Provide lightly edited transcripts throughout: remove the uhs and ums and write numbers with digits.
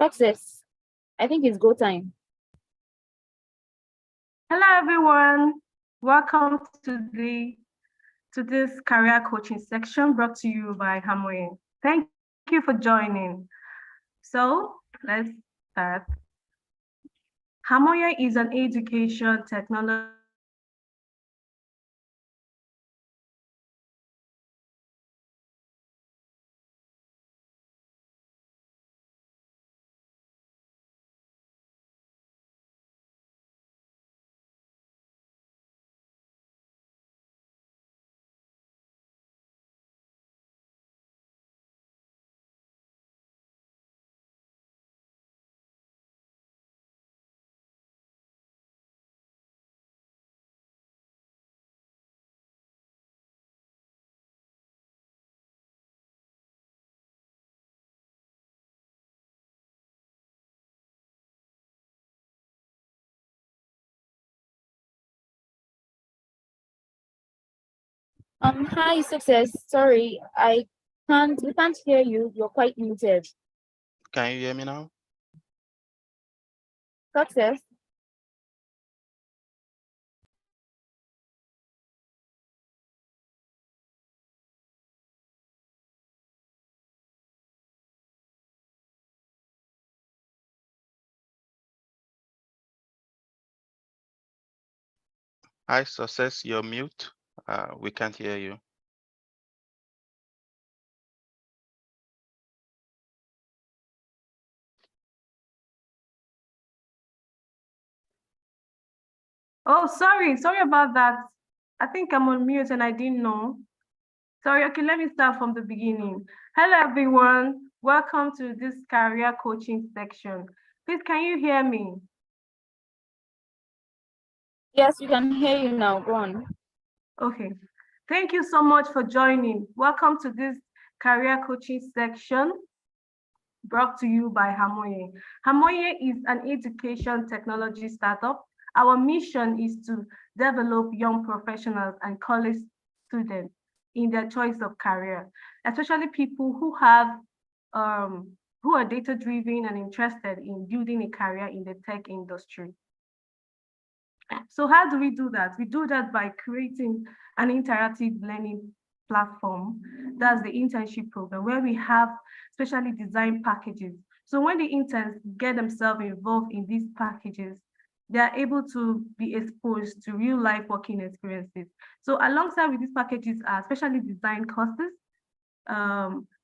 Success. I think it's go time. Hello, everyone. Welcome to this career coaching section brought to you by Hamoye. Thank you for joining. So let's start. Hamoye is an education technology Hi, Success. Sorry, we can't hear you. You're quite muted. Can you hear me now? Success. Hi, Success, you're mute. We can't hear you. Oh, sorry about that. I think I'm on mute and I didn't know. Sorry, okay, let me start from the beginning. Hello, everyone. Welcome to this career coaching section. Please, can you hear me? Yes, we can hear you now. Go on. Okay. Thank you so much for joining. Welcome to this career coaching section brought to you by Hamoye. Hamoye is an education technology startup. Our mission is to develop young professionals and college students in their choice of career, especially people who are data-driven and interested in building a career in the tech industry. So how do we do that? We do that by creating an interactive learning platform. That's the internship program, where we have specially designed packages. So when the interns get themselves involved in these packages, they are able to be exposed to real life working experiences. So alongside with these packages are specially designed courses,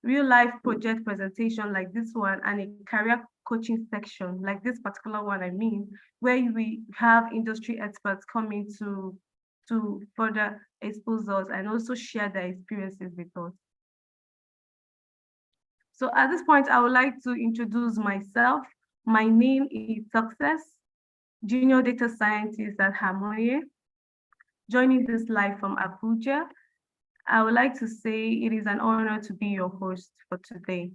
real life project presentation like this one, and a career coaching section like this particular one, where we have industry experts coming to further expose us and also share their experiences with us. So at this point, I would like to introduce myself. My name is Success, Junior Data Scientist at Hamoye, joining this live from Abuja. I would like to say it is an honor to be your host for today.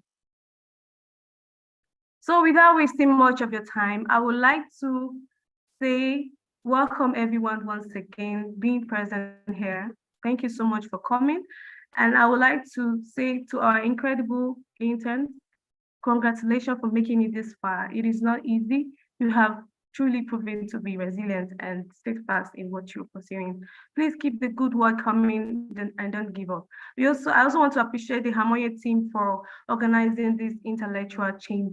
So without wasting much of your time, I would like to say welcome everyone once again being present here. Thank you so much for coming. And I would like to say to our incredible interns, congratulations for making it this far. It is not easy. You have truly proven to be resilient and steadfast in what you're pursuing. Please keep the good work coming and don't give up. I also want to appreciate the Hamoye team for organizing this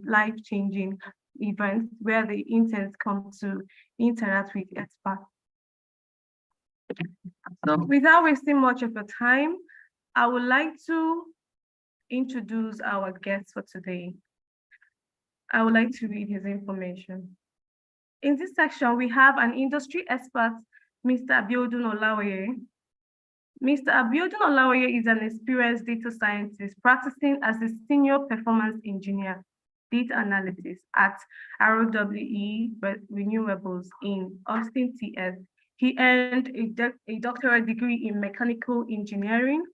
life-changing event where the interns come to interact with experts. So without wasting much of your time, I would like to introduce our guest for today. I would like to read his information. In this section, we have an industry expert, Mr. Abiodun Olaoye. Mr. Abiodun Olaoye is an experienced data scientist practicing as a senior performance engineer, data analysis at ROWE Renewables in Austin, TS. He earned a doctorate degree in mechanical engineering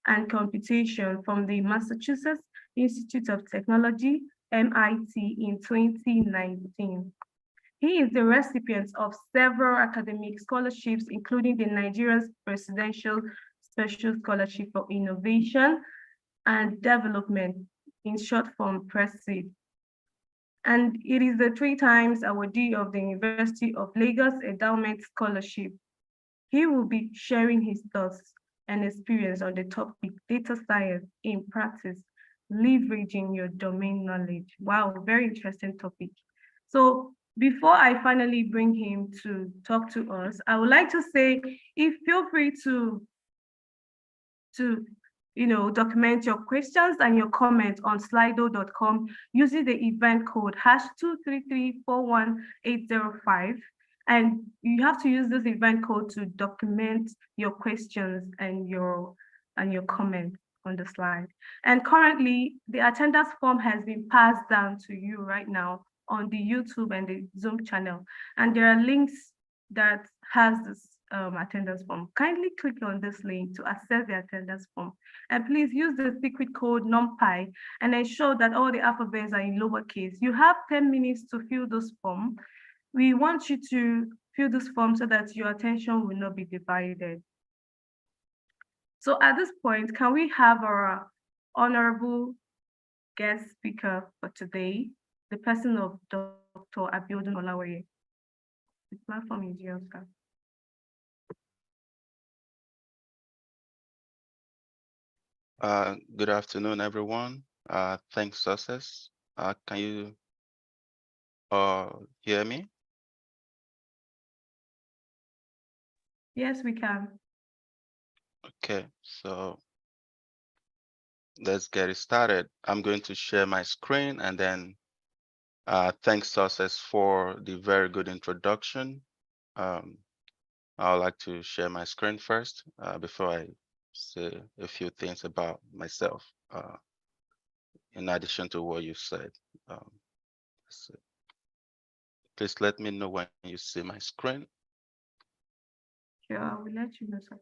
and computation from the Massachusetts Institute of Technology, MIT, in 2019. He is the recipient of several academic scholarships, including the Nigerian Presidential Special Scholarship for Innovation and Development, in short form, PRESID. and it is the 3 times awardee of the University of Lagos Endowment Scholarship. He will be sharing his thoughts and experience on the topic data science in practice, leveraging your domain knowledge. Wow, very interesting topic. So before I finally bring him to talk to us, I would like to say, feel free to document your questions and your comments on slido.com using the event code #233418005. And you have to use this event code to document your questions and your comments on the slide. And currently, the attendance form has been passed down to you right now on the YouTube and the Zoom channel. And there are links that has this attendance form. Kindly click on this link to access the attendance form. And please use the secret code NumPy and ensure that all the alphabets are in lowercase. You have 10 minutes to fill this form. We want you to fill this form so that your attention will not be divided. So at this point, can we have our honorable guest speaker for today, the person of Dr. Abiodun Olawaye? The platform is yours, sir. Good afternoon, everyone. Thanks, Success. Can you hear me? Yes, we can. Okay, so let's get it started. I'm going to share my screen and then thanks, Success, for the very good introduction. I'd like to share my screen first before I say a few things about myself, in addition to what you said. So please let me know when you see my screen. Sure, I will let you know, sir.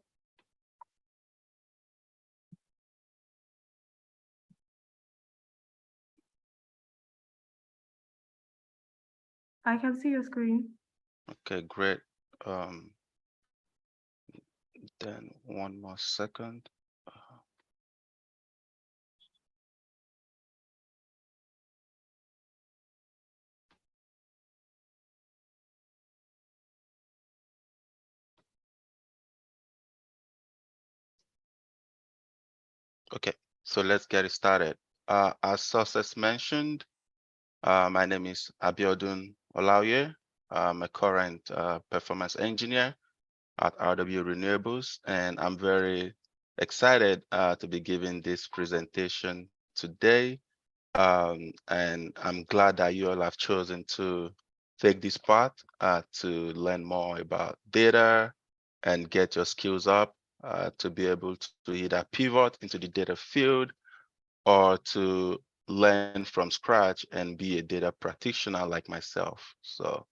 I can see your screen. Okay, great. Then one more second. Okay, so let's get it started. As Success mentioned, my name is Abiodun Olaoye. I'm a current performance engineer at RW Renewables, and I'm very excited to be giving this presentation today. And I'm glad that you all have chosen to take this path to learn more about data and get your skills up to be able to either pivot into the data field or to learn from scratch and be a data practitioner like myself. So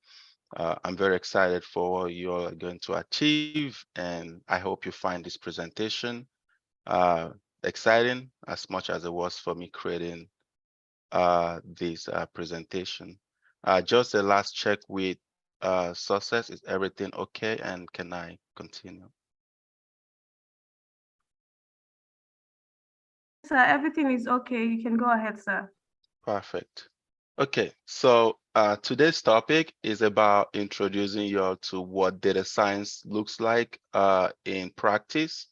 I'm very excited for what you all are going to achieve, and I hope you find this presentation exciting as much as it was for me creating this presentation. Just a last check with Success. Is everything okay, and can I continue? Sir, everything is okay. You can go ahead, sir. Perfect. Okay, so today's topic is about introducing you all to what data science looks like in practice.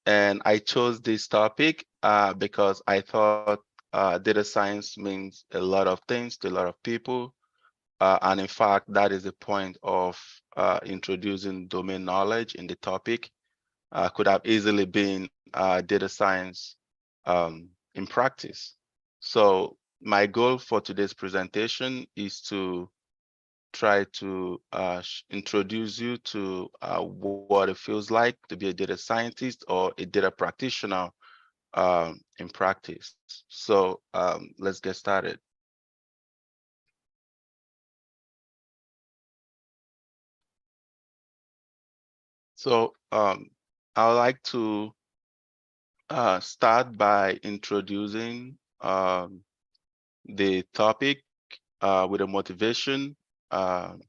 And I chose this topic because I thought data science means a lot of things to a lot of people. And in fact, that is the point of introducing domain knowledge in the topic. Could have easily been data science in practice. So my goal for today's presentation is to try to introduce you to what it feels like to be a data scientist or a data practitioner in practice. So let's get started. So I would like to start by introducing the topic with a motivation, and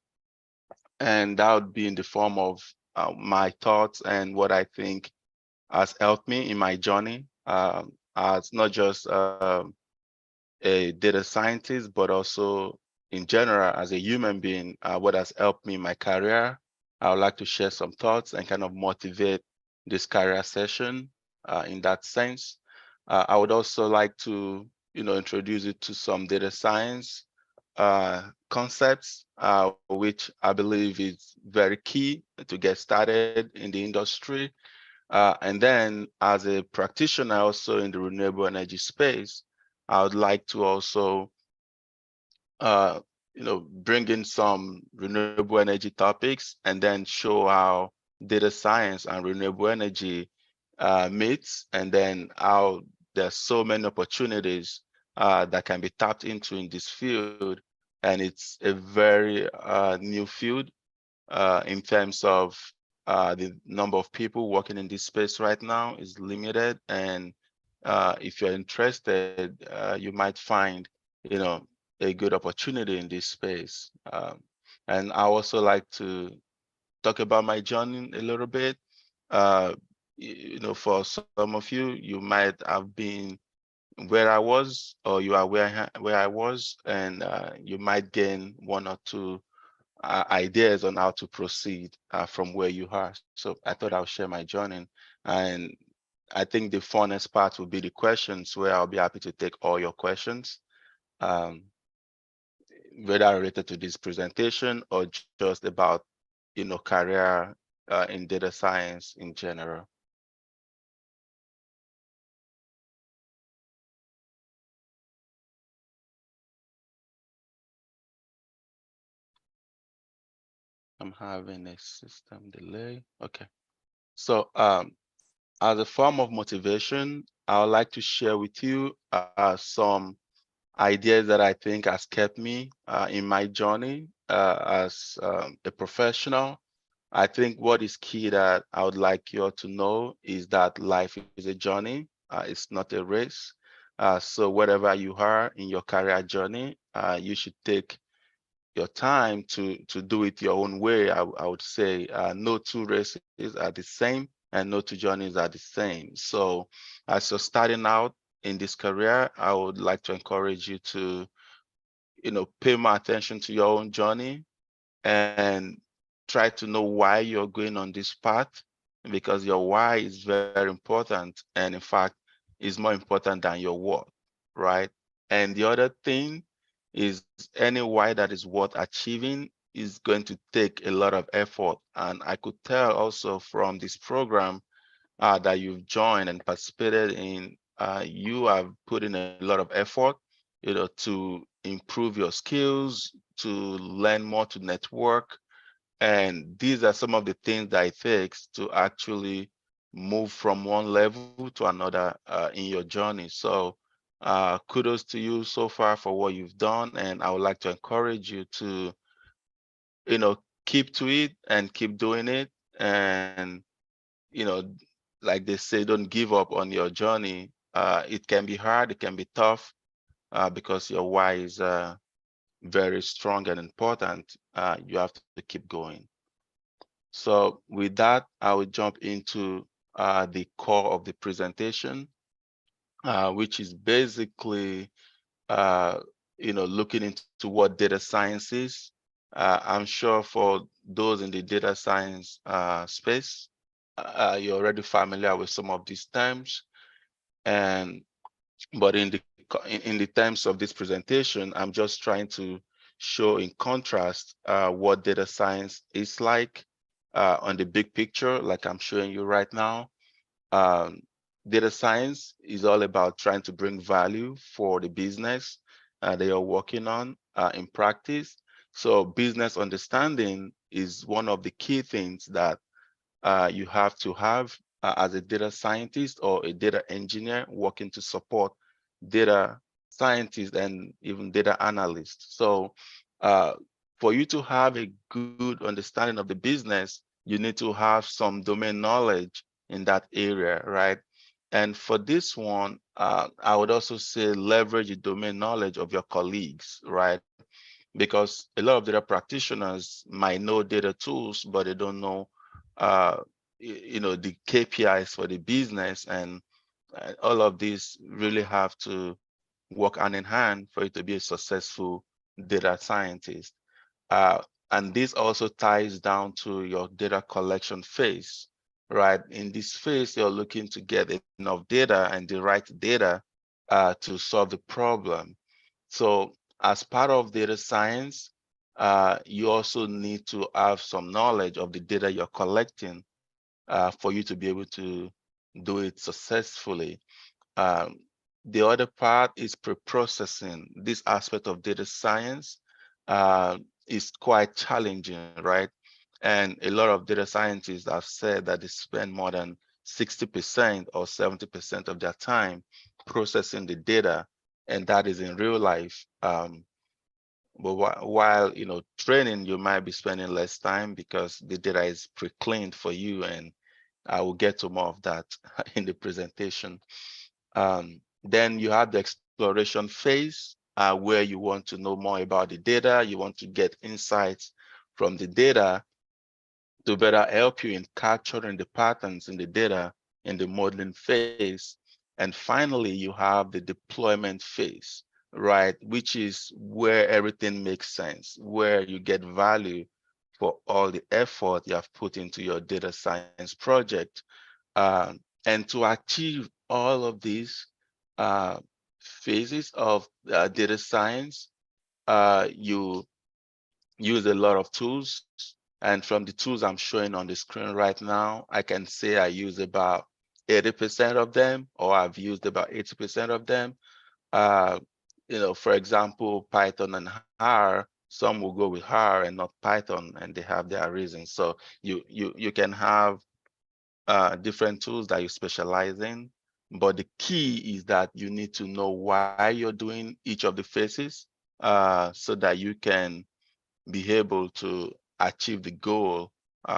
that would be in the form of my thoughts and what I think has helped me in my journey as not just a data scientist, but also in general, as a human being, what has helped me in my career. I would like to share some thoughts and kind of motivate this career session in that sense. I would also like to, introduce you to some data science concepts, which I believe is very key to get started in the industry. And then as a practitioner also in the renewable energy space, I would like to also bring in some renewable energy topics and then show how data science and renewable energy meets, and then how there's so many opportunities that can be tapped into in this field. And it's a very new field in terms of the number of people working in this space right now is limited. And if you're interested, you might find, a good opportunity in this space. And I also like to talk about my journey a little bit. For some of you, you might have been where I was, or you are where I was, and you might gain one or two ideas on how to proceed from where you are. So I thought I'll share my journey. And I think the funnest part will be the questions, where I'll be happy to take all your questions, whether related to this presentation or just about, career in data science in general. I'm having a system delay. Okay. So as a form of motivation, I would like to share with you some ideas that I think has kept me in my journey as a professional. I think what is key that I would like you all to know is that life is a journey. It's not a race. So whatever you are in your career journey, you should take your time to do it your own way. I would say no two races are the same and no two journeys are the same. So as you're starting out in this career, I would like to encourage you to, pay more attention to your own journey and try to know why you're going on this path, because your why is very important. And in fact, is more important than your what, right? And the other thing is, any why that is worth achieving is going to take a lot of effort. And I could tell also from this program that you've joined and participated in, you have put in a lot of effort, to improve your skills, to learn more, to network. And these are some of the things that it takes to actually move from one level to another in your journey. So kudos to you so far for what you've done. And I would like to encourage you to, keep to it and keep doing it. And, like they say, don't give up on your journey. It can be hard, it can be tough, because your why is very strong and important. You have to keep going. So with that, I will jump into the core of the presentation, which is basically, looking into what data science is. I'm sure for those in the data science space, you're already familiar with some of these terms. But in the terms of this presentation, I'm just trying to show in contrast what data science is like on the big picture, like I'm showing you right now. Um, Data science is all about trying to bring value for the business they are working on in practice. So business understanding is one of the key things that you have to have as a data scientist or a data engineer working to support data scientists and even data analysts. So for you to have a good understanding of the business, you need to have some domain knowledge in that area, right? And for this one, I would also say leverage the domain knowledge of your colleagues, right? Because a lot of data practitioners might know data tools, but they don't know the KPIs for the business. And all of these really have to work hand in hand for it to be a successful data scientist. Uh, and this also ties down to your data collection phase, right? In this phase, you're looking to get enough data and the right data to solve the problem. So as part of data science, you also need to have some knowledge of the data you're collecting for you to be able to do it successfully. Um, the other part is pre-processing. This aspect of data science is quite challenging, right? And a lot of data scientists have said that they spend more than 60% or 70% of their time processing the data, and that is in real life. But while training, you might be spending less time because the data is pre-cleaned for you, and I will get to more of that in the presentation. Then you have the exploration phase where you want to know more about the data. You want to get insights from the data to better help you in capturing the patterns in the data in the modeling phase. And finally, you have the deployment phase, right? Which is where everything makes sense, where you get value for all the effort you have put into your data science project. And to achieve all of these uh, phases of data science, you use a lot of tools. And from the tools I'm showing on the screen right now, I can say I use about 80% of them, or I've used about 80% of them. For example, Python and R, some will go with R and not Python, and they have their reasons. So you can have different tools that you specialize in, but the key is that you need to know why you're doing each of the phases so that you can be able to achieve the goal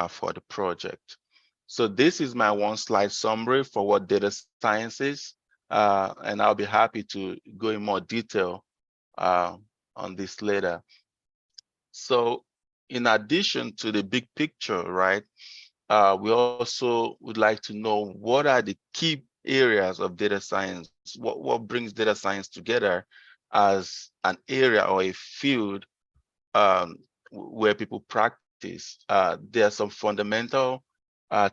for the project. So this is my one slide summary for what data science is, and I'll be happy to go in more detail on this later. So in addition to the big picture, right, we also would like to know what are the key areas of data science, what brings data science together as an area or a field where people practice. There are some fundamental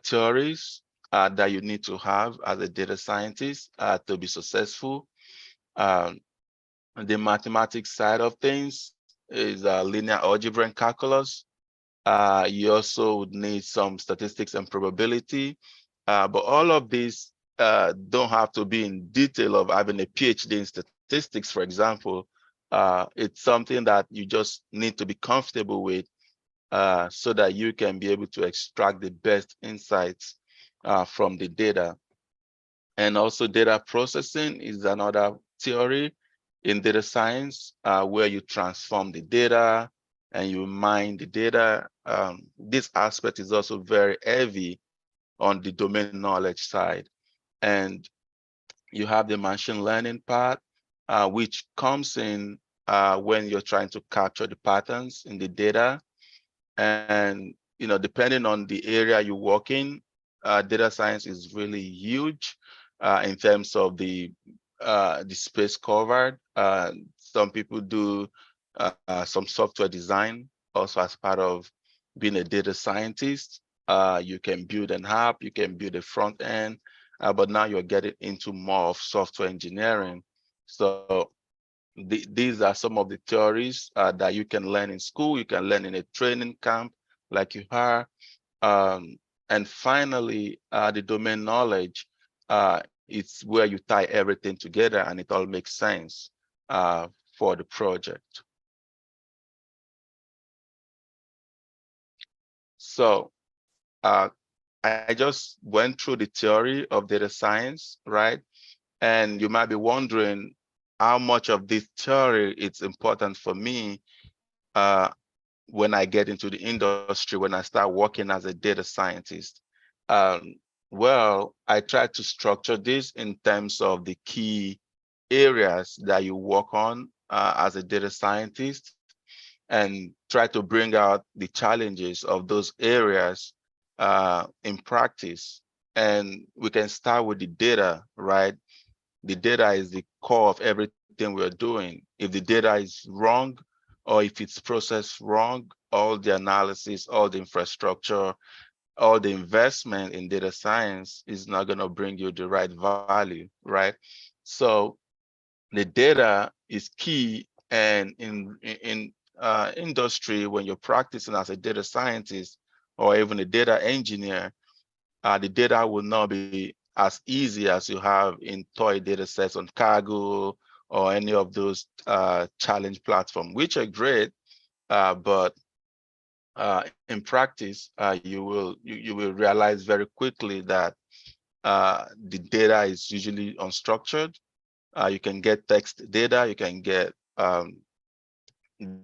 theories that you need to have as a data scientist to be successful. Um, the mathematics side of things is linear algebra and calculus. You also would need some statistics and probability, but all of these don't have to be in detail of having a PhD in statistics, for example. It's something that you just need to be comfortable with so that you can be able to extract the best insights from the data. And also data processing is another theory in data science where you transform the data and you mine the data. This aspect is also very heavy on the domain knowledge side. And you have the machine learning part, which comes in when you're trying to capture the patterns in the data. And depending on the area you work in, data science is really huge in terms of the space covered. Some people do some software design also as part of being a data scientist. You can build an app, you can build a front end, but now you're getting into more of software engineering. So these are some of the theories that you can learn in school, you can learn in a training camp like you are. And finally, the domain knowledge, it's where you tie everything together and it all makes sense for the project. So I just went through the theory of data science, right? And you might be wondering how much of this theory is important for me when I get into the industry, when I start working as a data scientist. Well, I try to structure this in terms of the key areas that you work on as a data scientist and try to bring out the challenges of those areas in practice. And we can start with the data, right? The data is the core of everything we're doing. If the data is wrong, or if it's processed wrong, all the analysis, all the infrastructure, all the investment in data science is not going to bring you the right value, right? So the data is key, and in industry, when you're practicing as a data scientist or even a data engineer, the data will not be as easy as you have in toy data sets on Kaggle or any of those challenge platforms, which are great, but in practice, you will realize very quickly that the data is usually unstructured. You can get text data, you can get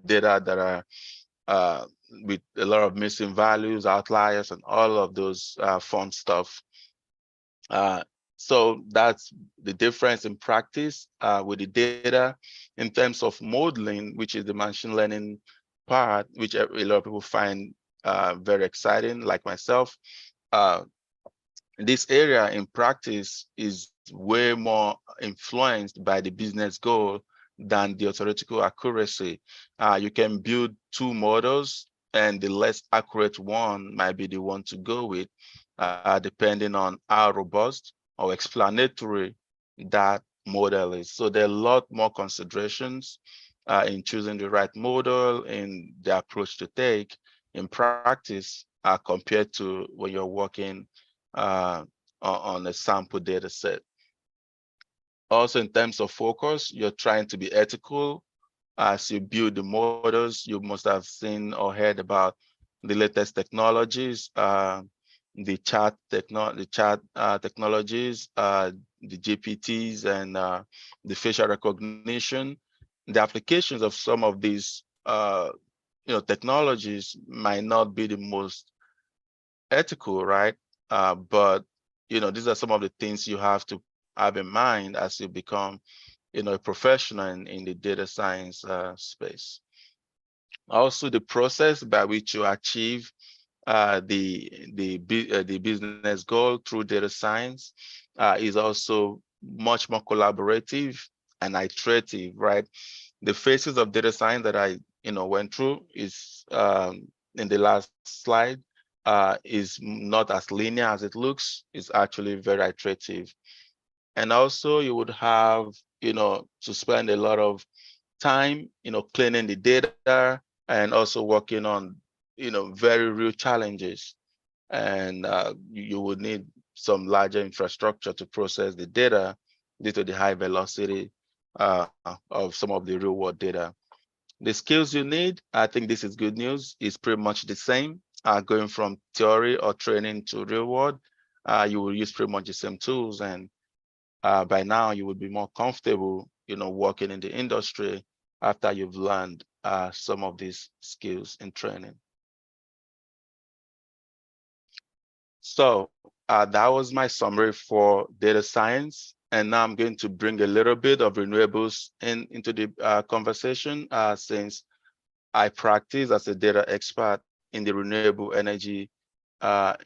data that are with a lot of missing values, outliers, and all of those fun stuff. So that's the difference in practice with the data. In terms of modeling, which is the machine learning part, which a lot of people find very exciting, like myself. This area in practice is way more influenced by the business goal than the theoretical accuracy. You can build two models, and the less accurate one might be the one to go with, depending on how robust or explanatory that model is. So there are a lot more considerations in choosing the right model and the approach to take in practice compared to when you're working on a sample data set. Also, in terms of focus, you're trying to be ethical as you build the models. You must have seen or heard about the latest technologies, the chat technologies, the GPTs, and the facial recognition. The applications of some of these technologies might not be the most ethical, right? But these are some of the things you have to have in mind as you become, a professional in the data science space. Also, the process by which you achieve the business goal through data science is also much more collaborative and iterative, right? The phases of data science that I went through is in the last slide is not as linear as it looks. It's actually very iterative. And also you would have, to spend a lot of time, cleaning the data and also working on, very real challenges. And you would need some larger infrastructure to process the data due to the high velocity of some of the real world data. The skills you need, I think this is good news, is pretty much the same. Going from theory or training to real world, you will use pretty much the same tools, and by now you would be more comfortable, working in the industry after you've learned some of these skills in training. So that was my summary for data science. And now I'm going to bring a little bit of renewables into the conversation since I practice as a data expert in the renewable energy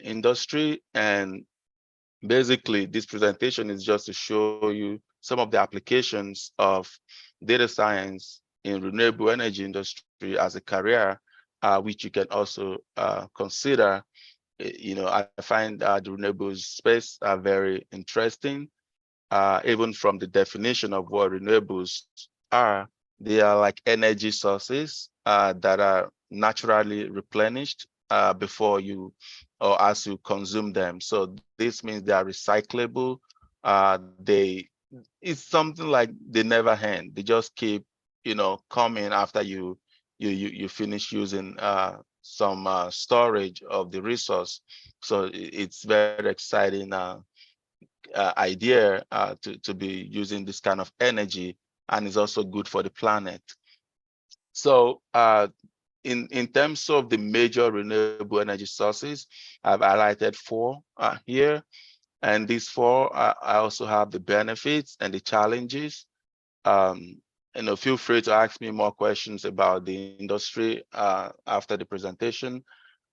industry. And basically, this presentation is just to show you some of the applications of data science in renewable energy industry as a career, which you can also consider. I find the renewables space very interesting. Even from the definition of what renewables are, they are like energy sources that are naturally replenished before you or as you consume them. So this means they are recyclable. It's something like they never end. They just keep, coming after you finish using some storage of the resource. So it's very exciting idea to be using this kind of energy, and it's also good for the planet. So in terms of the major renewable energy sources, I've highlighted four here, and these four I also have the benefits and the challenges. Feel free to ask me more questions about the industry after the presentation.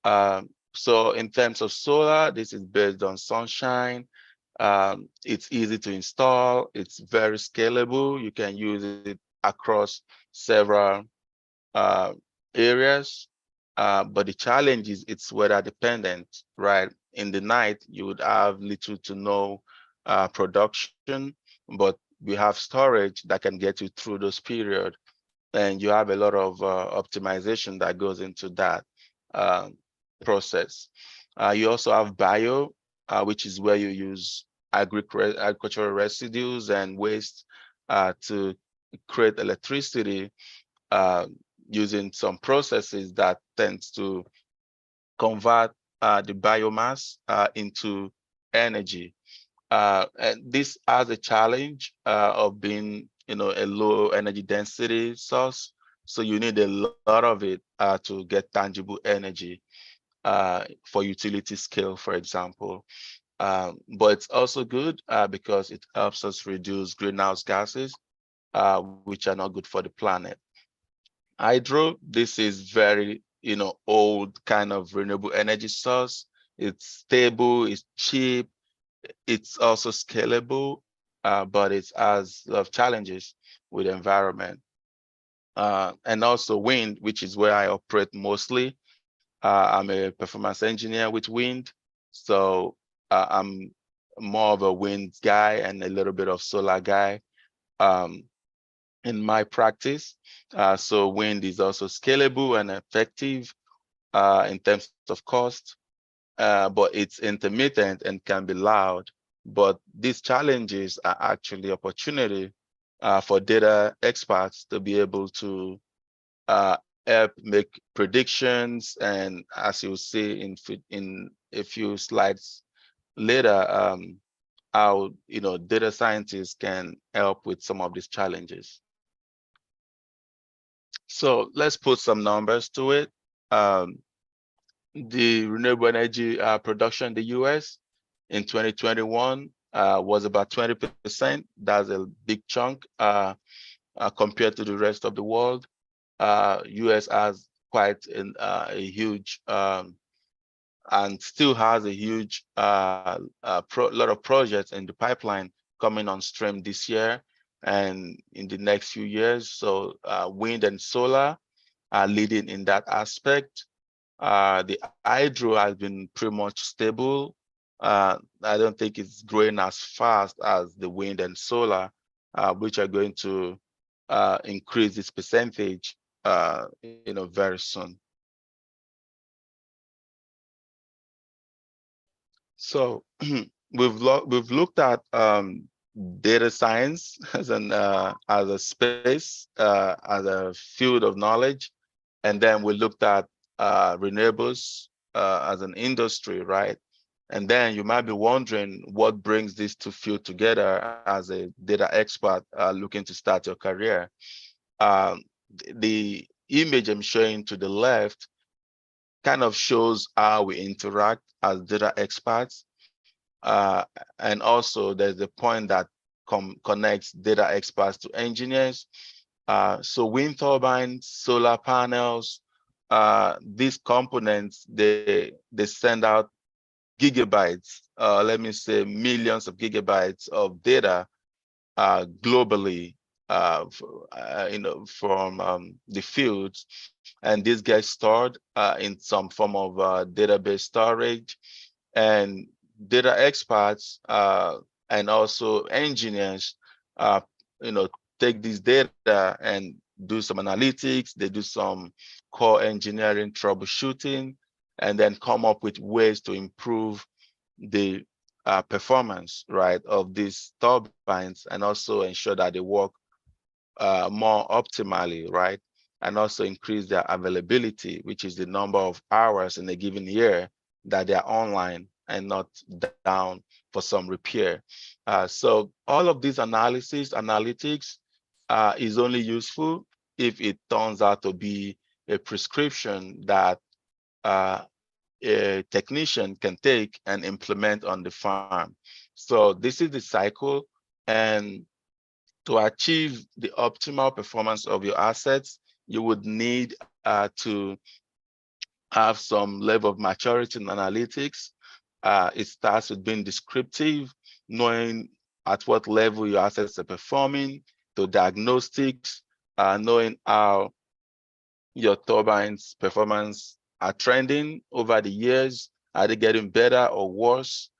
So in terms of solar, this is based on sunshine. It's easy to install. It's very scalable. You can use it across several areas, but the challenge is it's weather dependent, right? In the night, you would have little to no production, but we have storage that can get you through those periods, and you have a lot of optimization that goes into that process. You also have bio, which is where you use agricultural residues and waste to create electricity uh, using some processes that tends to convert the biomass into energy. And this has a challenge of being, a low energy density source. So you need a lot of it to get tangible energy for utility scale, for example. But it's also good because it helps us reduce greenhouse gases, which are not good for the planet. Hydro, this is very, old kind of renewable energy source. It's stable, it's cheap, it's also scalable, but it has a lot of challenges with the environment. And also wind, which is where I operate mostly. I'm a performance engineer with wind. So I'm more of a wind guy and a little bit of solar guy in my practice. So wind is also scalable and effective in terms of cost, but it's intermittent and can be loud. But these challenges are actually opportunity for data experts to be able to help make predictions. And as you'll see in a few slides later, how data scientists can help with some of these challenges. So let's put some numbers to it. The renewable energy production in the US in 2021 was about 20%. That's a big chunk compared to the rest of the world. US has quite a huge and still has a huge lot of projects in the pipeline coming on stream this year and in the next few years. So wind and solar are leading in that aspect. The hydro has been pretty much stable. I don't think it's growing as fast as the wind and solar, which are going to increase its percentage, very soon. So we've looked at data science as a space, as a field of knowledge, and then we looked at renewables as an industry, right? And then you might be wondering what brings these two fields together as a data expert looking to start your career. The image I'm showing to the left kind of shows how we interact as data experts. And also there's the point that connects data experts to engineers. So wind turbines, solar panels, these components, they send out gigabytes, let me say millions of gigabytes of data globally, from the fields, and this gets stored in some form of database storage. And data experts and also engineers, uh, take this data and do some analytics. They do some core engineering troubleshooting, and then come up with ways to improve the performance, right, of these turbines, and also ensure that they work more optimally, right? And also increase their availability, which is the number of hours in a given year that they're online and not down for some repair. So all of these analytics is only useful if it turns out to be a prescription that a technician can take and implement on the farm. So this is the cycle, and to achieve the optimal performance of your assets, you would need to have some level of maturity in analytics. It starts with being descriptive, knowing at what level your assets are performing, to diagnostics, knowing how your turbines performance are trending over the years. Are they getting better or worse?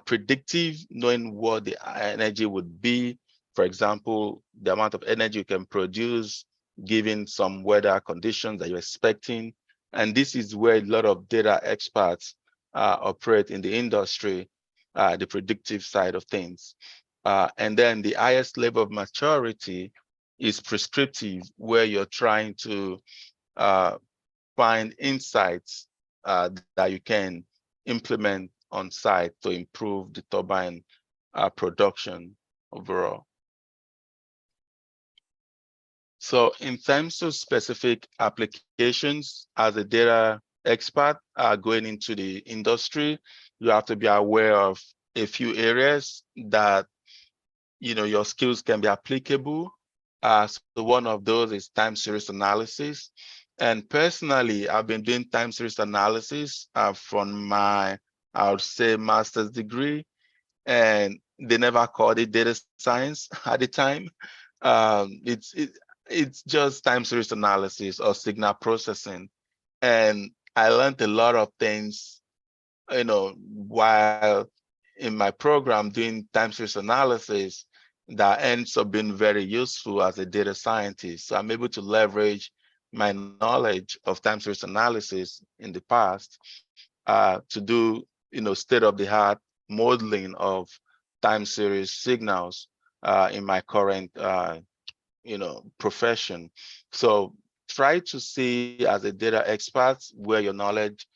Predictive, knowing what the energy would be. For example, the amount of energy you can produce given some weather conditions that you're expecting. And this is where a lot of data experts operate in the industry, the predictive side of things. And then the highest level of maturity is prescriptive, where you're trying to find insights that you can implement on site to improve the turbine production overall. So in terms of specific applications, as a data expert going into the industry, you have to be aware of a few areas that your skills can be applicable. So one of those is time series analysis. And personally, I've been doing time series analysis from my, I would say, master's degree, and they never called it data science at the time. It's just time series analysis or signal processing. And I learned a lot of things, while in my program doing time series analysis that ends up being very useful as a data scientist. So I'm able to leverage my knowledge of time series analysis in the past to do, state-of-the-art modeling of time series signals in my current, profession. So try to see as a data expert where your knowledge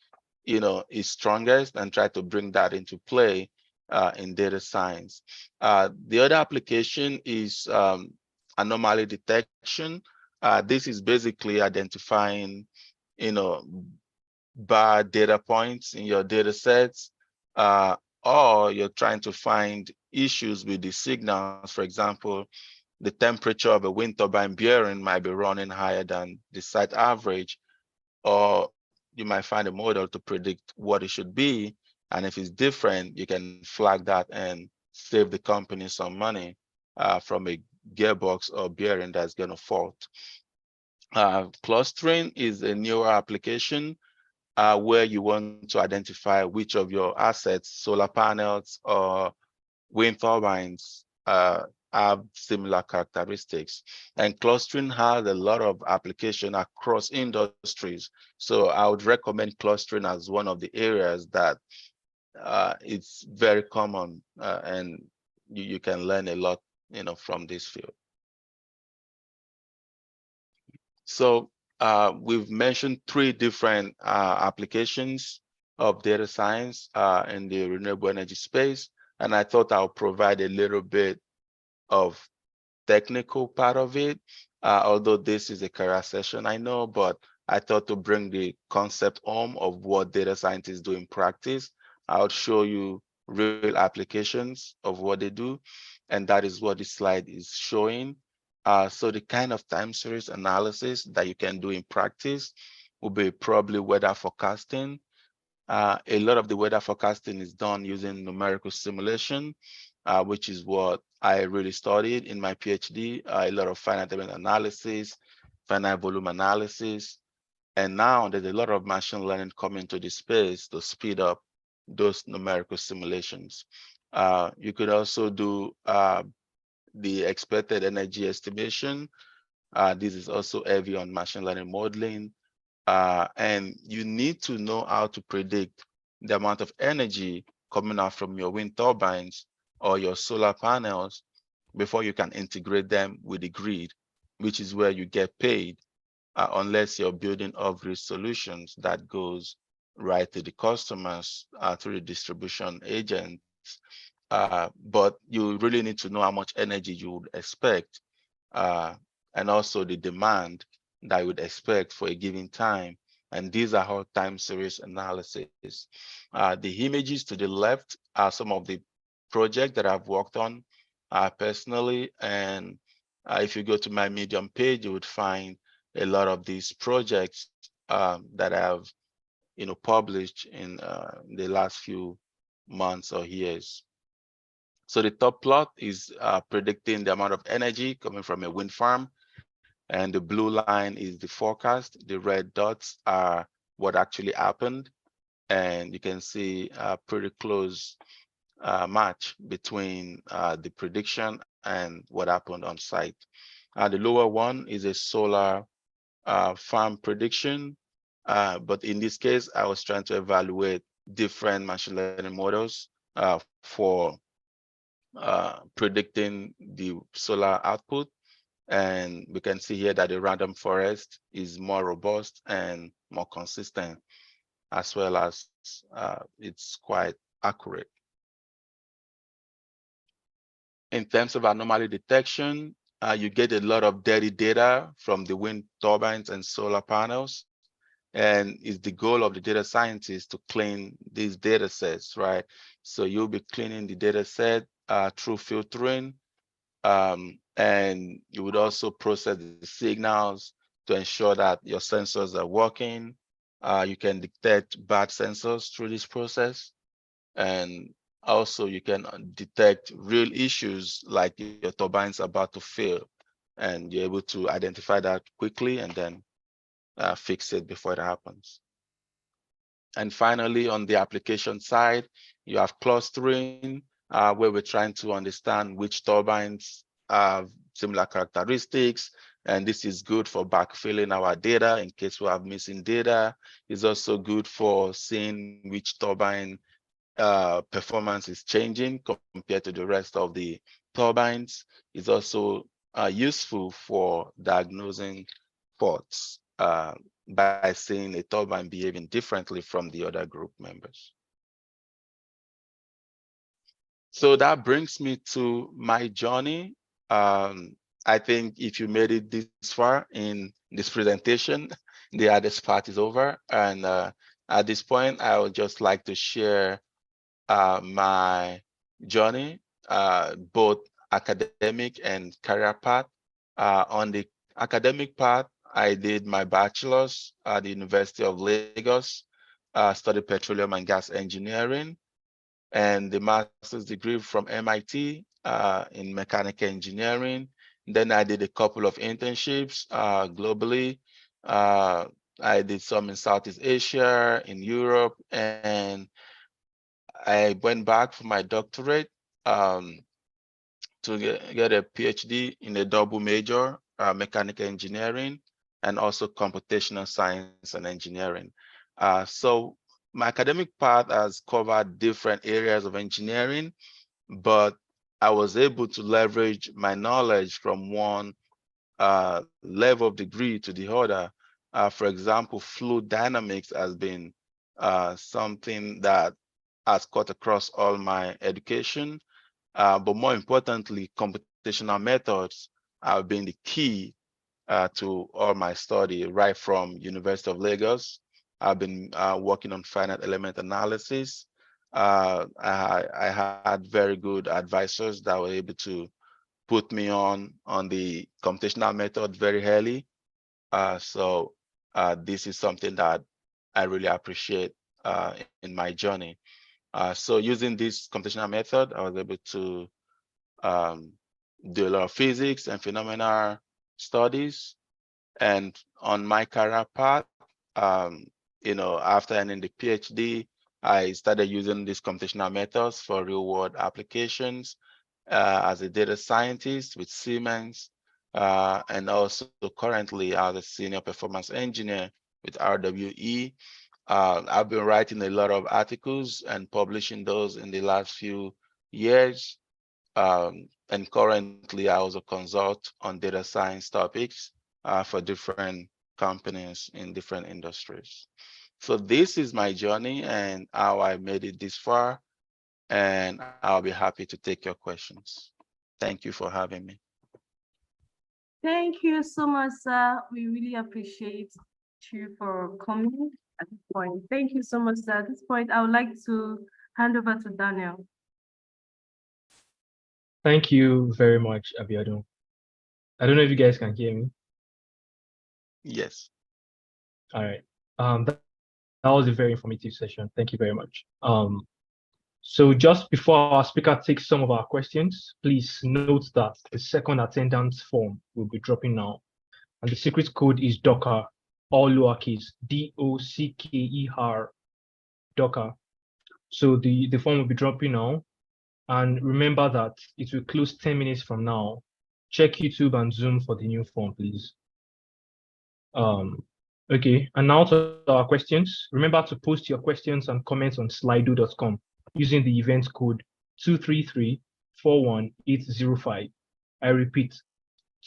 is strongest and try to bring that into play in data science. The other application is anomaly detection. This is basically identifying, bad data points in your data sets, or you're trying to find issues with the signals. For example, the temperature of a wind turbine bearing might be running higher than the site average, or you might find a model to predict what it should be. And if it's different, you can flag that and save the company some money from a gearbox or bearing that's going to fault. Clustering is a newer application where you want to identify which of your assets, solar panels or wind turbines, have similar characteristics. And clustering has a lot of application across industries. So I would recommend clustering as one of the areas that it's very common, and you can learn a lot, from this field. So we've mentioned 3 different applications of data science in the renewable energy space. And I thought I'll provide a little bit of technical part of it, although this is a career session, I know, but I thought to bring the concept home of what data scientists do in practice. I'll show you real applications of what they do, and that is what this slide is showing. So the kind of time series analysis that you can do in practice will be probably weather forecasting. A lot of the weather forecasting is done using numerical simulation, which is what I really studied in my PhD, a lot of finite element analysis, finite volume analysis. And now there's a lot of machine learning coming to this space to speed up those numerical simulations. You could also do the expected energy estimation. This is also heavy on machine learning modeling. And you need to know how to predict the amount of energy coming out from your wind turbines or your solar panels before you can integrate them with the grid, which is where you get paid, unless you're building off-grid solutions that goes right to the customers through the distribution agents. But you really need to know how much energy you would expect, and also the demand that you would expect for a given time. And these are all time series analysis. The images to the left are some of the projects that I've worked on personally. And if you go to my Medium page, you would find a lot of these projects that I've published in the last few months or years. So the top plot is predicting the amount of energy coming from a wind farm. And the blue line is the forecast. The red dots are what actually happened. And you can see a pretty close match between the prediction and what happened on site. The lower one is a solar farm prediction. But in this case, I was trying to evaluate different machine learning models for predicting the solar output. And we can see here that the random forest is more robust and more consistent, as well as it's quite accurate. In terms of anomaly detection, you get a lot of dirty data from the wind turbines and solar panels. And it's the goal of the data scientist to clean these data sets, right? So you'll be cleaning the data set through filtering, and you would also process the signals to ensure that your sensors are working. You can detect bad sensors through this process. And also you can detect real issues like your turbines about to fail, and you're able to identify that quickly and then fix it before it happens. And finally, on the application side, you have clustering, where we're trying to understand which turbines have similar characteristics. And this is good for backfilling our data in case we have missing data. It's also good for seeing which turbine performance is changing compared to the rest of the turbines. It's also useful for diagnosing faults by seeing a turbine behaving differently from the other group members. So that brings me to my journey. I think if you made it this far in this presentation, the hardest part is over. And at this point, I would just like to share my journey, both academic and career path. On the academic path, I did my bachelor's at the University of Lagos, studied petroleum and gas engineering, and the master's degree from MIT in mechanical engineering. Then I did a couple of internships globally. I did some in Southeast Asia, in Europe, and I went back for my doctorate to get a PhD in a double major, mechanical engineering, and also computational science and engineering. So my academic path has covered different areas of engineering, but I was able to leverage my knowledge from one level of degree to the other. For example, fluid dynamics has been something that has cut across all my education. But more importantly, computational methods have been the key to all my study, right from University of Lagos. I've been working on finite element analysis. I had very good advisors that were able to put me on the computational method very early. So this is something that I really appreciate in my journey. So using this computational method, I was able to do a lot of physics and phenomenal studies. And on my career path, after ending the PhD, I started using these computational methods for real world applications as a data scientist with Siemens, and also currently as a senior performance engineer with RWE. I've been writing a lot of articles and publishing those in the last few years. And currently, I also consult on data science topics for different companies in different industries. So this is my journey and how I made it this far. And I'll be happy to take your questions. Thank you for having me. Thank you so much, sir. We really appreciate you for coming at this point. Thank you so much, sir. At this point, I would like to hand over to Daniel. Thank you very much, Abiodun. I don't know if you guys can hear me. Yes. All right. That was a very informative session. Thank you very much. So just before our speaker takes some of our questions, please note that the second attendance form will be dropping now. and the secret code is Docker, all lowercase, DOCKER, Docker. So the form will be dropping now. And remember that it will close 10 minutes from now. Check YouTube and Zoom for the new form, please. Okay, and now to our questions. Remember to post your questions and comments on slido.com using the event code 233-41805. I repeat,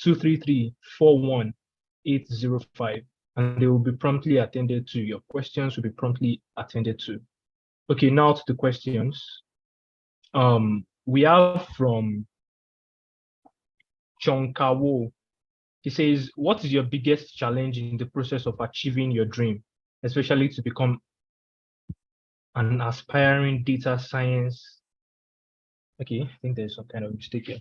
233-41805, and they will be promptly attended to. Your questions will be promptly attended to. Okay, now to the questions. We have from Chonkawo. He says, what is your biggest challenge in the process of achieving your dream, especially to become an aspiring data science? Okay, I think there's some kind of mistake here.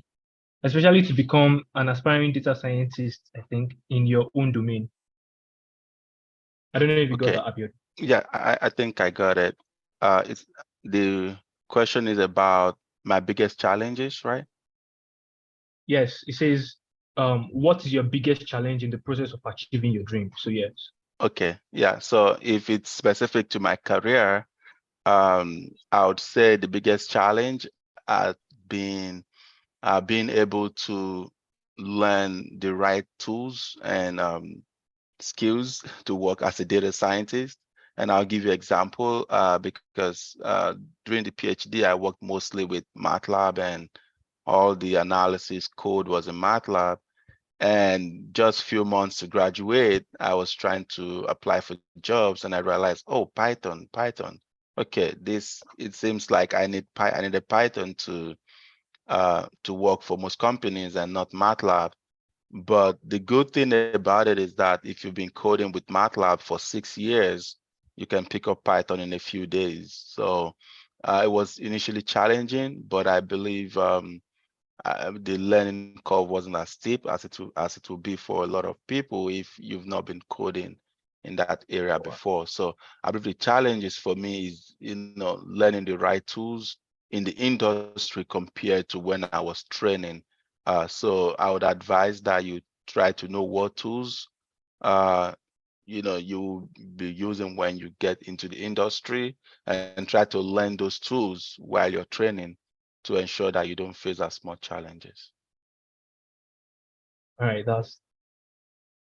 Especially to become an aspiring data scientist, I think, in your own domain. I don't know if you got that, Abiod. Yeah, I think I got it. It's the question is about my biggest challenges, right? Yes, it says, what is your biggest challenge in the process of achieving your dream? So yes. Okay, yeah. So if it's specific to my career, I would say the biggest challenge has been being able to learn the right tools and skills to work as a data scientist. And I'll give you an example because during the PhD, I worked mostly with MATLAB, and all the analysis code was in MATLAB. And just a few months to graduate, I was trying to apply for jobs, and I realized, oh, Python. Okay, it seems like I needed Python to work for most companies and not MATLAB. But the good thing about it is that if you've been coding with MATLAB for 6 years, you can pick up Python in a few days. So it was initially challenging, but I believe the learning curve wasn't as steep as it will be for a lot of people if you've not been coding in that area before. So I believe the challenges for me is learning the right tools in the industry compared to when I was training. So I would advise that you try to know what tools you'll be using when you get into the industry, and try to learn those tools while you're training to ensure that you don't face as much challenges. All right,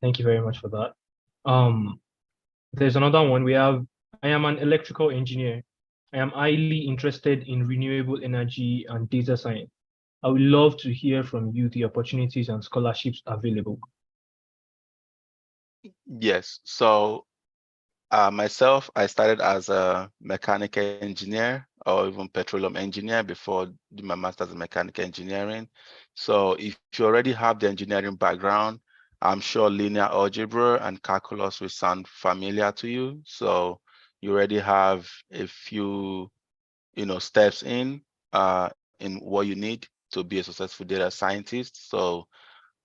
thank you very much for that. There's another one. We have, I am an electrical engineer. I am highly interested in renewable energy and data science. I would love to hear from you the opportunities and scholarships available. Yes, so myself, I started as a mechanical engineer or even petroleum engineer before doing my master's in mechanical engineering. So if you already have the engineering background, I'm sure linear algebra and calculus will sound familiar to you. So you already have a few, steps in what you need to be a successful data scientist. So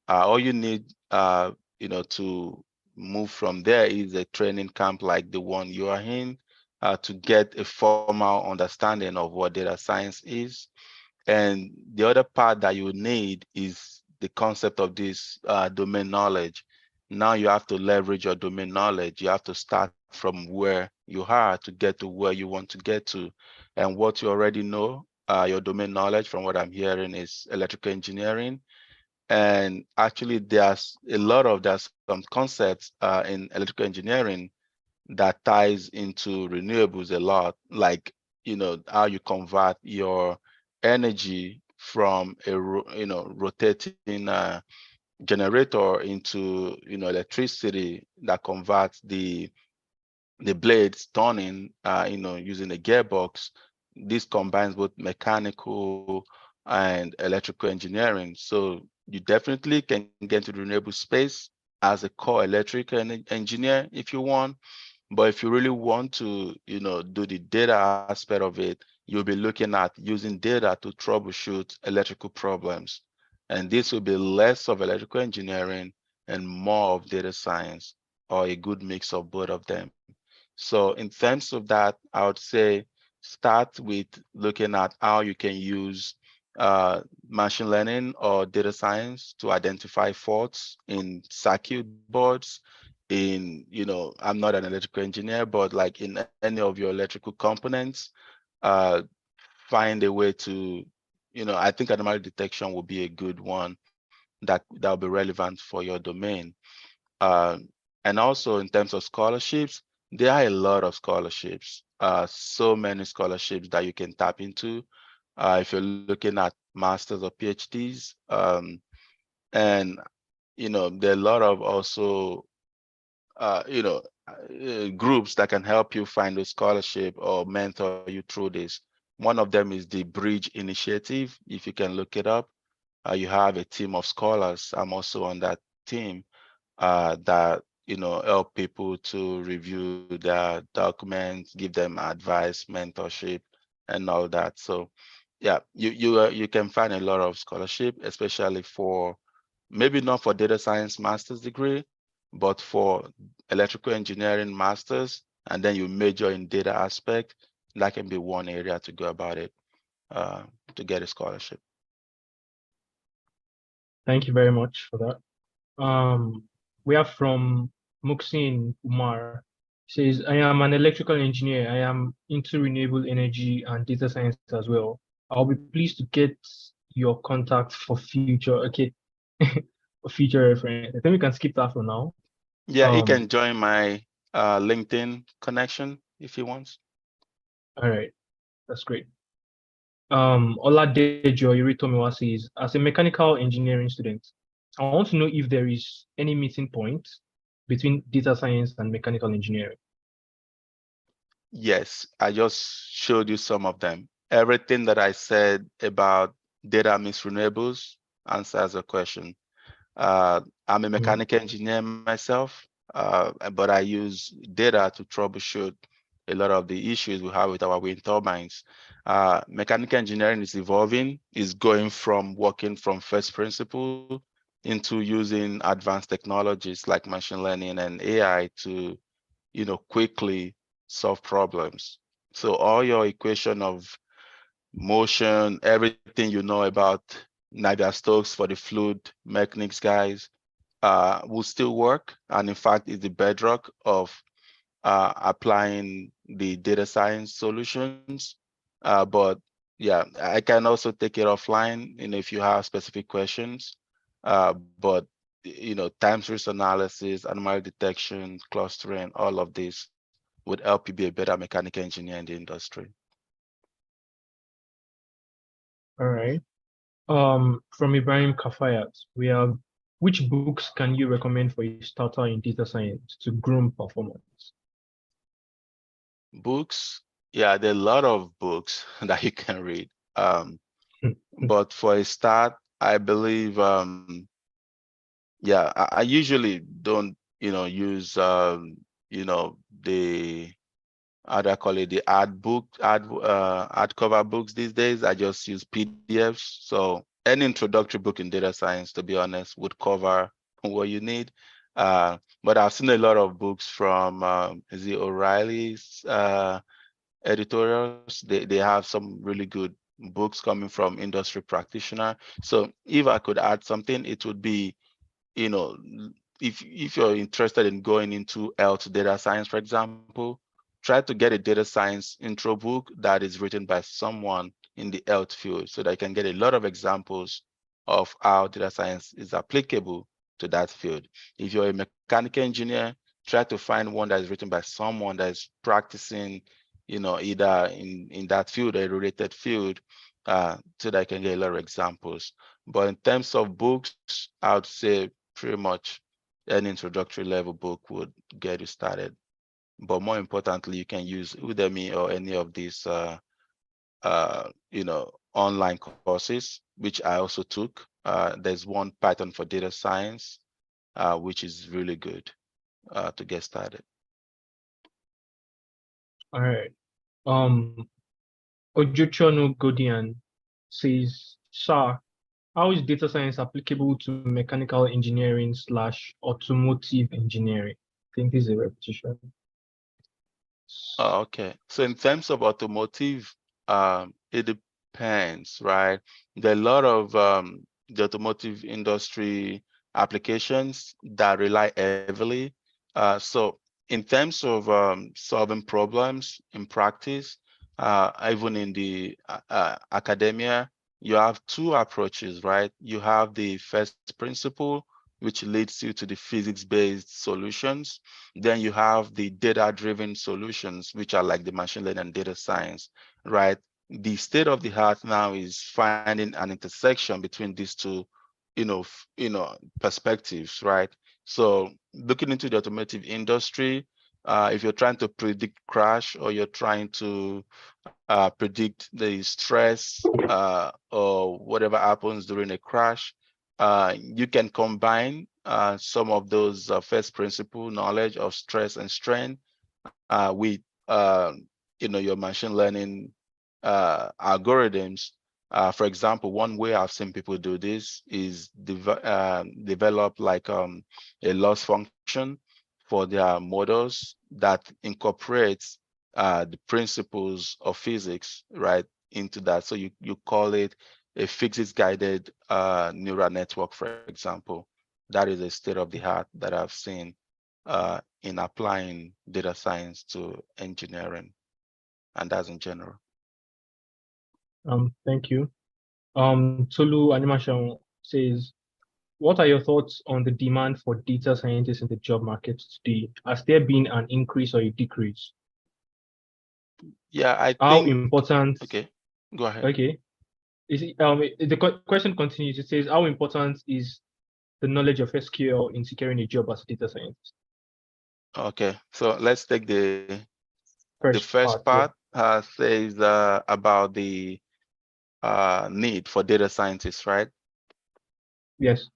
all you need, to move from there is a training camp like the one you are in to get a formal understanding of what data science is. And the other part that you need is the concept of this domain knowledge. Now you have to leverage your domain knowledge. You have to start from where you are to get to where you want to get to. And what you already know, your domain knowledge from what I'm hearing is electrical engineering. And actually there's some concepts in electrical engineering that ties into renewables a lot, like how you convert your energy from a rotating generator into electricity that converts the blades turning using a gearbox. This combines both mechanical and electrical engineering. So you definitely can get into the renewable space as a core electrical engineer if you want. But if you really want to, do the data aspect of it, you'll be looking at using data to troubleshoot electrical problems. And this will be less of electrical engineering and more of data science, or a good mix of both of them. So in terms of that, I would say start with looking at how you can use machine learning or data science to identify faults in circuit boards. In, I'm not an electrical engineer, but like in any of your electrical components, find a way to, I think anomaly detection will be a good one that will be relevant for your domain. And also in terms of scholarships, there are a lot of scholarships, so many scholarships that you can tap into. If you're looking at masters or PhDs, and there are a lot of also groups that can help you find a scholarship or mentor you through this. One of them is the Bridge Initiative. If you can look it up, you have a team of scholars. I'm also on that team that help people to review their documents, give them advice, mentorship, and all that. So yeah, you can find a lot of scholarship, especially for maybe not for data science master's degree, but for electrical engineering masters, and then you major in data aspect. That can be one area to go about it, to get a scholarship. Thank you very much for that. We are from Muxin Umar. Says, I am an electrical engineer. I am into renewable energy and data science as well. I'll be pleased to get your contact for future, okay, for future reference. I think we can skip that for now. Yeah, he can join my LinkedIn connection if he wants. All right, that's great. Oladejo Iritomiwa says, as a mechanical engineering student, I want to know if there is any meeting point between data science and mechanical engineering. Yes, I just showed you some of them. Everything that I said about data means renewables answers the question. I'm a mechanical engineer myself, but I use data to troubleshoot a lot of the issues we have with our wind turbines. Mechanical engineering is evolving, is going from working from first principle into using advanced technologies like machine learning and AI to, quickly solve problems. So all your equation of motion, everything you know about Navier-Stokes for the fluid mechanics guys, will still work. And in fact, is the bedrock of applying the data science solutions. But yeah, I can also take it offline, if you have specific questions. But time series analysis, anomaly detection, clustering, all of this would help you be a better mechanical engineer in the industry. All right. From Ibrahim Kafayat, we have, which books can you recommend for a starter in data science to groom performance? Books, yeah, there are a lot of books that you can read. But for a start, I believe, yeah, I usually don't, use, the, how do I call it, the ad cover books these days. I just use PDFs. So any introductory book in data science, to be honest, would cover what you need. But I've seen a lot of books from, is it O'Reilly's editorials? They have some really good books coming from industry practitioner. So if I could add something, it would be, if you're interested in going into health data science, for example, try to get a data science intro book that is written by someone in the health field so that you can get a lot of examples of how data science is applicable to that field. If you're a mechanical engineer, try to find one that is written by someone that is practicing, either in that field or a related field, so that I can get a lot of examples. But in terms of books, I would say pretty much an introductory level book would get you started. But more importantly, you can use Udemy or any of these, online courses, which I also took. There's one Python for data science, which is really good to get started. All right. Ojuchono Godian says, Sir, how is data science applicable to mechanical engineering / automotive engineering? I think this is a repetition. Okay, so in terms of automotive, it depends, right? There are a lot of the automotive industry applications that rely heavily. So in terms of solving problems in practice, even in the academia, you have two approaches, right? You have the first principle, which leads you to the physics-based solutions. Then you have the data-driven solutions, which are like the machine learning and data science, right? The state of the art now is finding an intersection between these two, perspectives, right? So looking into the automotive industry, if you're trying to predict crash or you're trying to predict the stress or whatever happens during a crash, you can combine some of those first principle knowledge of stress and strain with your machine learning algorithms. For example, one way I've seen people do this is develop like a loss function for their models that incorporates the principles of physics right into that. So you call it a physics guided neural network, for example. That is a state of the art that I've seen in applying data science to engineering, and that's in general. Thank you. Tolu Animation says, what are your thoughts on the demand for data scientists in the job market today? Has there been an increase or a decrease? Yeah, I How think. important? Okay, go ahead. Okay. Question continues. It says, how important is the knowledge of SQL in securing a job as a data scientist? Okay, so let's take the first Yeah. part. Says about the need for data scientists, right? Yes.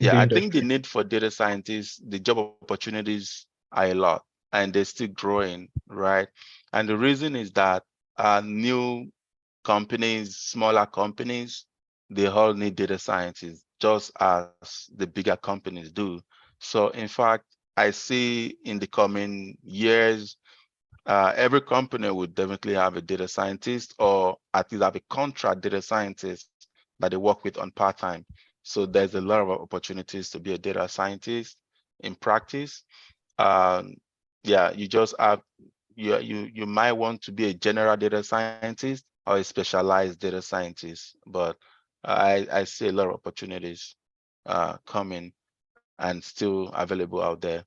Yeah, I think the need for data scientists, the job opportunities are a lot, and they're still growing, right? And the reason is that new companies, smaller companies, they all need data scientists, just as the bigger companies do. So in fact, I see in the coming years, every company would definitely have a data scientist, or at least have a contract data scientist that they work with on part-time. So there's a lot of opportunities to be a data scientist in practice. Yeah, you just have, you might want to be a general data scientist or a specialized data scientist, but I see a lot of opportunities coming and still available out there.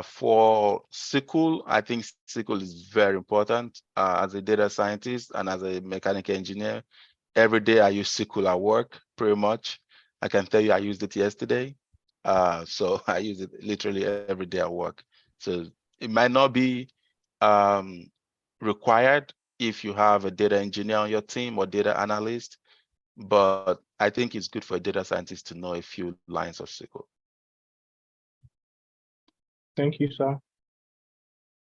For SQL, I think SQL is very important as a data scientist and as a mechanical engineer. Every day I use SQL at work, pretty much. I can tell you I used it yesterday. So I use it literally every day at work. So it might not be required if you have a data engineer on your team or data analyst, but I think it's good for a data scientist to know a few lines of SQL. Thank you, sir.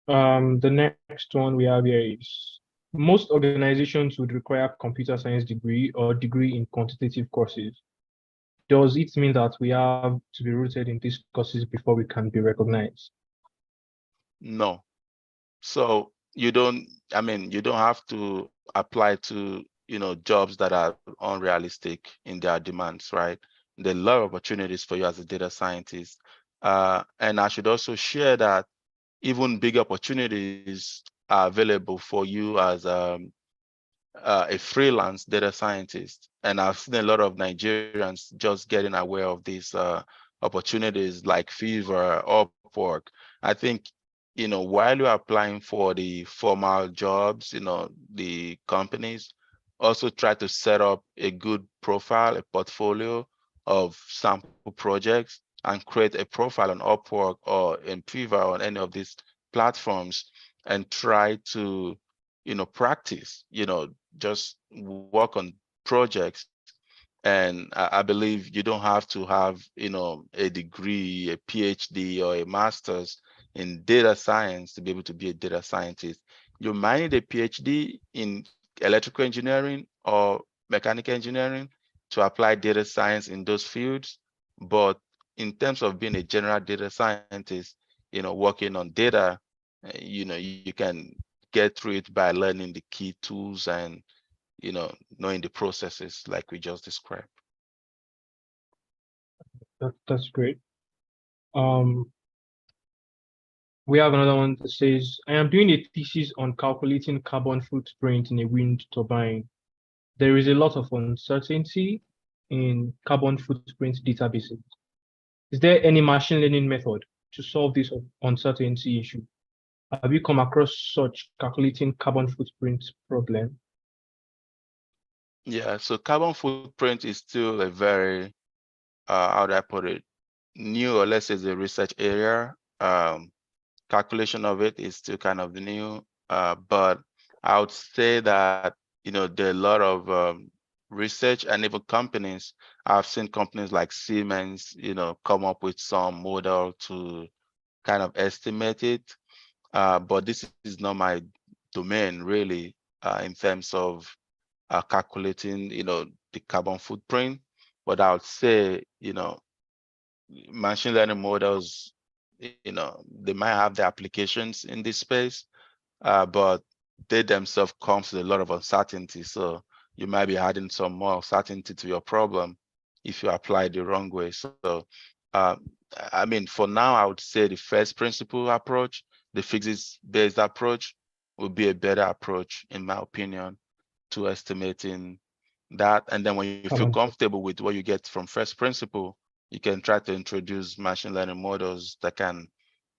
The next one we have here is, most organizations would require computer science degree or degree in quantitative courses. Does it mean that we have to be rooted in these courses before we can be recognized? No. So you don't have to apply to, jobs that are unrealistic in their demands, right? There are a lot of opportunities for you as a data scientist. And I should also share that even bigger opportunities are available for you as a freelance data scientist. And I've seen a lot of Nigerians just getting aware of these opportunities like Fiverr, Upwork. I think, while you're applying for the formal jobs, the companies also try to set up a good profile, a portfolio of sample projects, and create a profile on Upwork or in Fiverr or on any of these platforms, and try to, practice, just work on projects. And I believe you don't have to have, a degree, a PhD, or a master's in data science to be able to be a data scientist. You might need a PhD in electrical engineering or mechanical engineering to apply data science in those fields. But in terms of being a general data scientist, working on data, you can get through it by learning the key tools and knowing the processes like we just described. That's great. We have another one that says, I am doing a thesis on calculating carbon footprint in a wind turbine. There is a lot of uncertainty in carbon footprint databases. Is there any machine learning method to solve this uncertainty issue? Have you come across such calculating carbon footprint problem? Yeah, so carbon footprint is still a very, how do I put it, new, or let's say the research area. Calculation of it is still kind of new, but I would say that, there are a lot of research and even companies. I've seen companies like Siemens, come up with some model to kind of estimate it. But this is not my domain really, in terms of calculating, the carbon footprint. But I would say, machine learning models, they might have the applications in this space, but they themselves comes with a lot of uncertainty. So you might be adding some more uncertainty to your problem if you apply the wrong way. So, I mean, for now, I would say the first principle approach, the physics-based approach, would be a better approach, in my opinion, to estimating that. And then when you feel comfortable with what you get from first principle, you can try to introduce machine learning models that can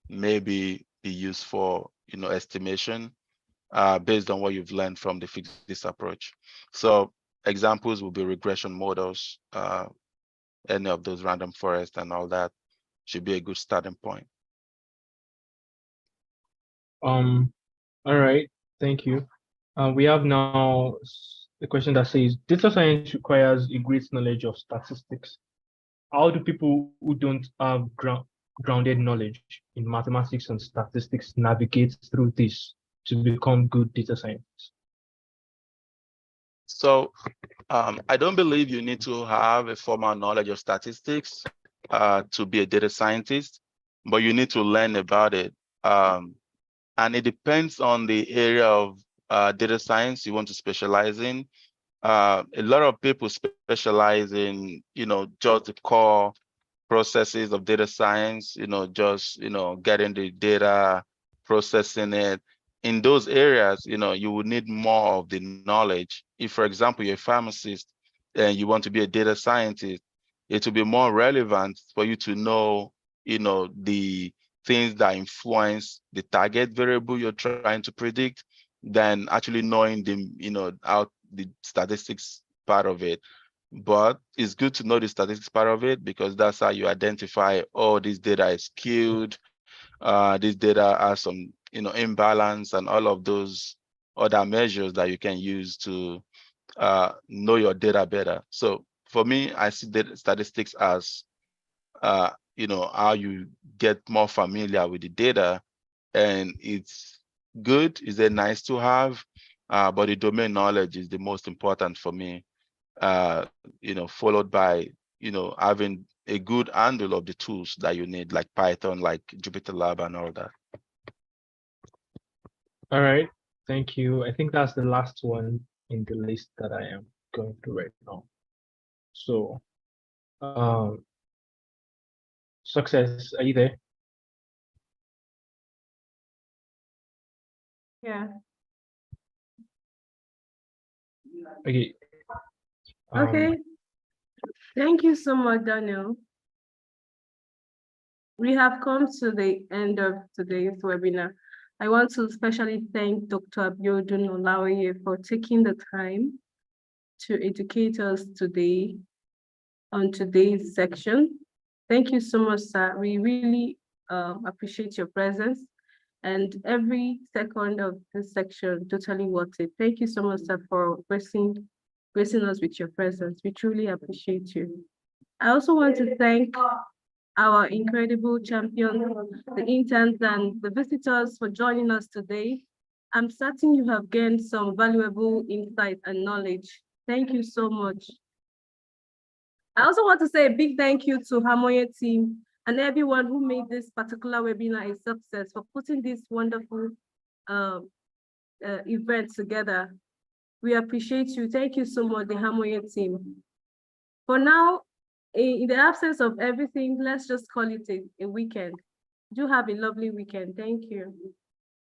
maybe be used for, estimation, based on what you've learned from the physics approach. So examples will be regression models, any of those random forest and all that should be a good starting point. All right, thank you. We have now a question that says, data science requires a great knowledge of statistics. How do people who don't have grounded knowledge in mathematics and statistics navigate through this to become good data scientists? So I don't believe you need to have a formal knowledge of statistics to be a data scientist, but you need to learn about it. And it depends on the area of data science you want to specialize in. A lot of people specialize in, just the core processes of data science, just, getting the data, processing it. In those areas, you would need more of the knowledge. If, for example, you're a pharmacist and you want to be a data scientist, it will be more relevant for you to know, the things that influence the target variable you're trying to predict than actually knowing the, how the statistics part of it. But it's good to know the statistics part of it, because that's how you identify, oh, this data is skewed, this data has some, imbalance, and all of those other measures that you can use to know your data better. So for me, I see data statistics as, how you get more familiar with the data, and it's good, it's a nice to have, but the domain knowledge is the most important for me. Followed by, having a good handle of the tools that you need, like Python, like JupyterLab and all that. All right, thank you. I think that's the last one in the list that I am going through right now. So, Success, are you there? Yeah. Okay. Okay. Thank you so much, Daniel. We have come to the end of today's webinar. I want to especially thank Dr. Abiodun Olaoye for taking the time to educate us today on today's section. Thank you so much, sir. We really appreciate your presence, and every second of this section totally worth it. Thank you so much, sir, for gracing us with your presence. We truly appreciate you. I also want to thank our incredible champions, the interns, and the visitors for joining us today. I'm certain you have gained some valuable insight and knowledge. Thank you so much. I also want to say a big thank you to Harmonia team and everyone who made this particular webinar a success, for putting this wonderful event together. We appreciate you. Thank you so much, the Hamoye team. For now, in the absence of everything, let's just call it a weekend. Do have a lovely weekend. Thank you.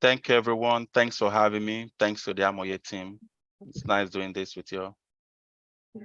Thank you, everyone. Thanks for having me. Thanks to the Amoye team. It's nice doing this with you. Yeah.